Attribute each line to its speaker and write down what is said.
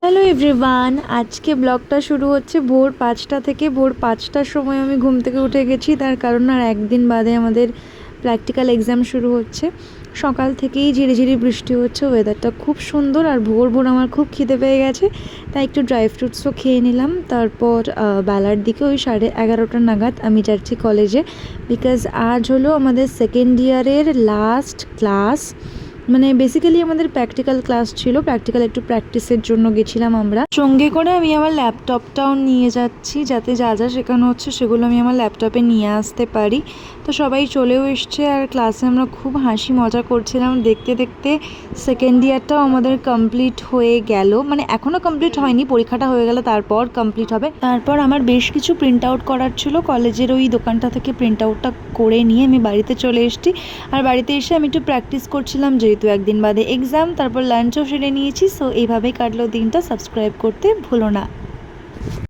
Speaker 1: Hello everyone, আজকে ব্লগটা শুরু হচ্ছে ভোর 5টা থেকে। ভোর 5টার সময় আমি ঘুম থেকে উঠে গেছি, তার কারণ আর একদিন বাদে আমাদের প্র্যাকটিক্যাল এক্সাম শুরু হচ্ছে। সকাল থেকেই ঝিরিঝিরি বৃষ্টি হচ্ছে, ওয়েদারটা খুব সুন্দর আর ভোর ভোর আমার খুব খিদে পেয়ে গেছে, তাই একটু ড্রাই ফ্রুটসও খেয়ে নিলাম। তারপর বেলার দিকে ওই 11:30 নাগাদ আমি যাচ্ছি কলেজে, বিকজ আজ হলো আমাদের সেকেন্ড ইয়ারের লাস্ট ক্লাস। মানে বেসিক্যালি আমাদের প্র্যাকটিক্যাল ক্লাস ছিল, প্র্যাকটিক্যাল একটু প্র্যাকটিসের জন্য গেছিলাম আমরা। সঙ্গে করে আমি আমার ল্যাপটপটাও নিয়ে যাচ্ছি, যাতে যা যা শেখানো হচ্ছে সেগুলো আমি আমার ল্যাপটপে নিয়ে আসতে পারি। তো সবাই চলেও এসছে আর ক্লাসে আমরা খুব হাসি মজা করছিলাম। দেখতে দেখতে সেকেন্ড ইয়ারটাও আমাদের কমপ্লিট হয়ে গেল, মানে এখনও কমপ্লিট হয়নি, পরীক্ষাটা হয়ে গেলে তারপর কমপ্লিট হবে। তারপর আমার বেশ কিছু প্রিন্ট আউট করার ছিল, কলেজের ওই দোকানটা থেকে প্রিন্ট আউটটা করে নিয়ে আমি বাড়িতে চলে এসেছি। আর বাড়িতে এসে আমি একটু প্র্যাকটিস করছিলাম, যেহেতু একদিন বাদে এক্সাম। তারপর লাঞ্চও সেরে নিয়েছি। সো এইভাবেই কাটলো দিনটা। সাবস্ক্রাইব করতে ভুলো না।